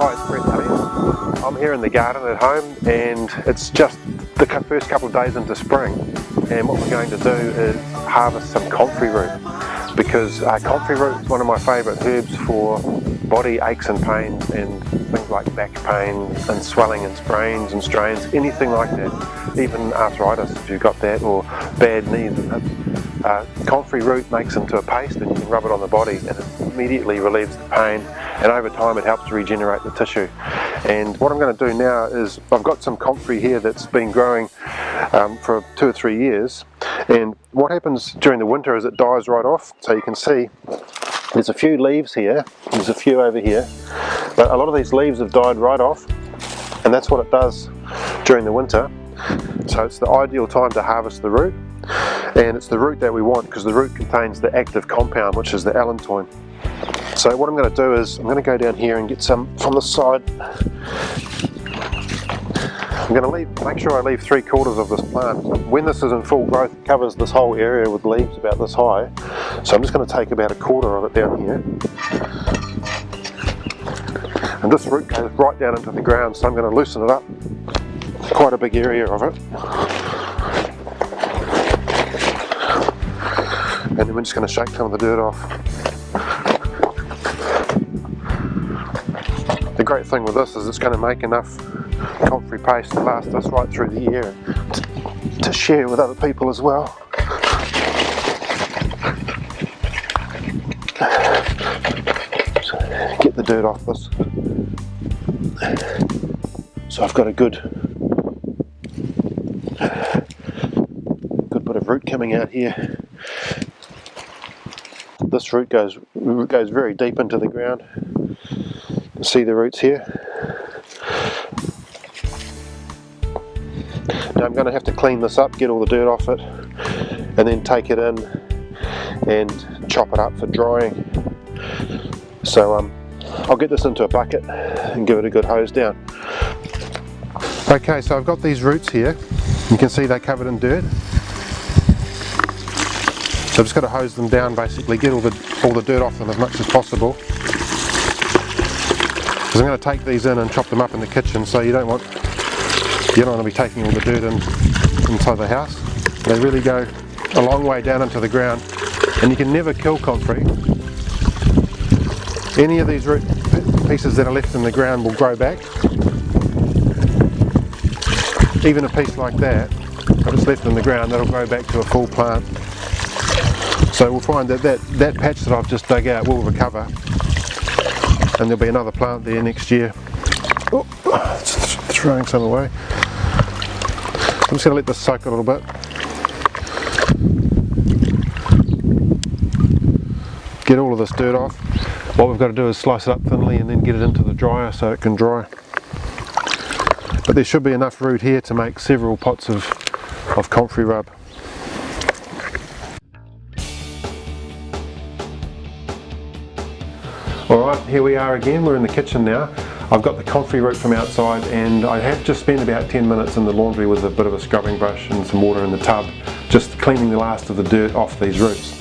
Hi, it's Brett here. I'm here in the garden at home, and it's just the first couple of days into spring, and what we're going to do is harvest some comfrey root, because comfrey root is one of my favourite herbs for body aches and pains and things like back pain and swelling and sprains and strains, anything like that, even arthritis if you've got that, or bad knees and hips. Comfrey root makes into a paste, and you can rub it on the body and it immediately relieves the pain, and over time it helps regenerate the tissue. And what I'm going to do now is, I've got some comfrey here that's been growing for 2 or 3 years, and what happens during the winter is it dies right off. So you can see there's a few leaves here, there's a few over here, but a lot of these leaves have died right off, and that's what it does during the winter. So it's the ideal time to harvest the root, and it's the root that we want because the root contains the active compound, which is the allantoin. So what I'm going to do is I'm going to go down here and get some from the side. I'm going to make sure I leave 3/4 of this plant. When this is in full growth, it covers this whole area with leaves about this high. So I'm just going to take about 1/4 of it down here. And this root goes right down into the ground, so I'm going to loosen it up. Quite a big area of it. And then we're just going to shake some of the dirt off. The great thing with this is it's going to make enough comfrey paste to last us right through the year, to share with other people as well. So get the dirt off this. So I've got a good bit of root coming out here. This root goes very deep into the ground. You can see the roots here. Now I'm going to have to clean this up, get all the dirt off it, and then take it in and chop it up for drying. So I'll get this into a bucket and give it a good hose down. Okay, so I've got these roots here. You can see they're covered in dirt. So I've just got to hose them down, basically get all the dirt off them as much as possible. Because I'm going to take these in and chop them up in the kitchen, so you don't want to be taking all the dirt inside the house. They really go a long way down into the ground, and you can never kill comfrey. Any of these root pieces that are left in the ground will grow back. Even a piece like that, if it's left in the ground, that'll grow back to a full plant. So we'll find that patch that I've just dug out will recover, and there'll be another plant there next year. Oh, just throwing some away. I'm just going to let this soak a little bit. Get all of this dirt off. What we've got to do is slice it up thinly and then get it into the dryer so it can dry. But there should be enough root here to make several pots of comfrey rub. Alright, here we are again, we're in the kitchen now. I've got the comfrey root from outside, and I have just spent about 10 minutes in the laundry with a bit of a scrubbing brush and some water in the tub, just cleaning the last of the dirt off these roots.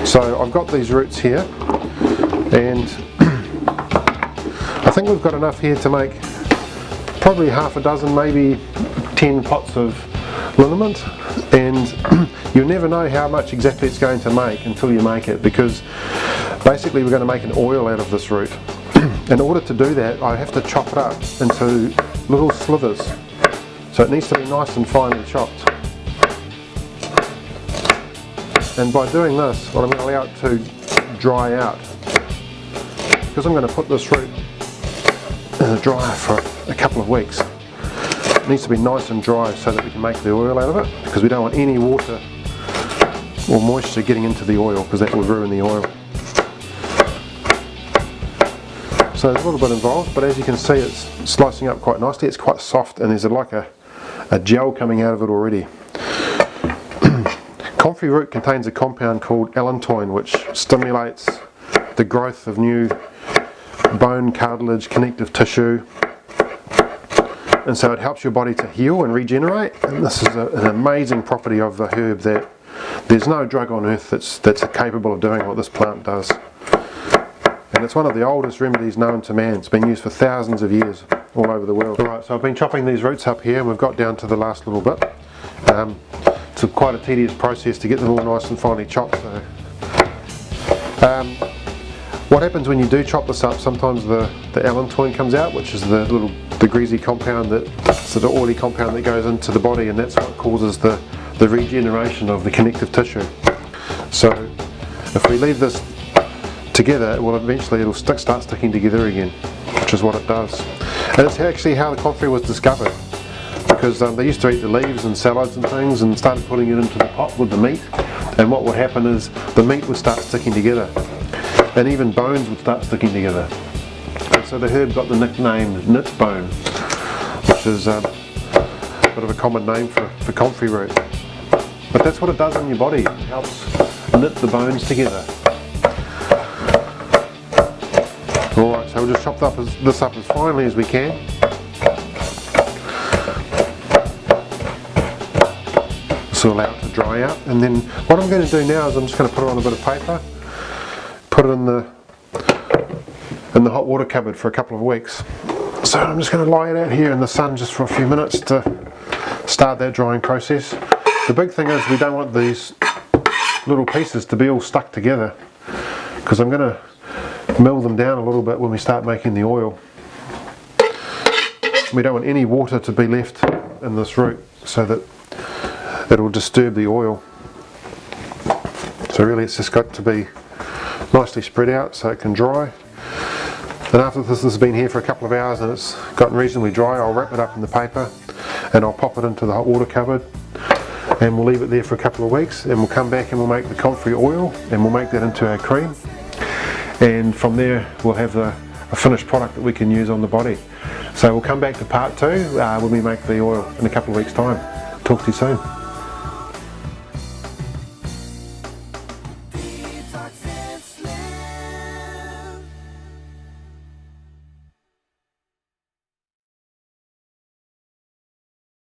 So I've got these roots here, and I think we've got enough here to make probably half a dozen, maybe 10 pots of liniment, and you'll never know how much exactly it's going to make until you make it, because basically we're going to make an oil out of this root. In order to do that, I have to chop it up into little slivers, so it needs to be nice and finely chopped. And by doing this, what I'm going to allow it to dry out, because I'm going to put this root in the dryer for a couple of weeks. It needs to be nice and dry so that we can make the oil out of it, because we don't want any water or moisture getting into the oil, because that will ruin the oil. So there's a little bit involved, but as you can see, it's slicing up quite nicely. It's quite soft, and there's like a gel coming out of it already. Comfrey root contains a compound called allantoin, which stimulates the growth of new bone, cartilage, connective tissue, and so it helps your body to heal and regenerate. And this is an amazing property of the herb that there's no drug on earth that's capable of doing what this plant does. and it's one of the oldest remedies known to man. It's been used for thousands of years all over the world. Alright, so I've been chopping these roots up here and we've got down to the last little bit. It's quite a tedious process to get them all nice and finely chopped. So. What happens when you do chop this up, sometimes the allantoin comes out, which is the greasy compound, that sort of oily compound that goes into the body, and that's what causes the regeneration of the connective tissue. So if we leave this together, well, eventually it'll start sticking together again, which is what it does. And it's actually how the comfrey was discovered, because they used to eat the leaves and salads and things, and started putting it into the pot with the meat, and what would happen is the meat would start sticking together, and even bones would start sticking together. And so the herb got the nickname knit bone, which is a bit of a common name for comfrey root. But that's what it does in your body. It helps knit the bones together. Alright, so we'll just chop this up as finely as we can. This will allow it to dry out, and then what I'm going to do now is I'm just going to put it on a bit of paper, put it in the hot water cupboard for a couple of weeks. So I'm just going to lie it out here in the sun just for a few minutes to start that drying process. The big thing is we don't want these little pieces to be all stuck together, because I'm going to mill them down a little bit when we start making the oil. We don't want any water to be left in this root, so that it will disturb the oil. So really it's just got to be nicely spread out so it can dry. And after this has been here for a couple of hours and it's gotten reasonably dry, I'll wrap it up in the paper and I'll pop it into the hot water cupboard, and we'll leave it there for a couple of weeks, and we'll come back and we'll make the comfrey oil, and we'll make that into our cream, and from there we'll have a finished product that we can use on the body. So we'll come back to part 2 when we make the oil in a couple of weeks' time. Talk to you soon.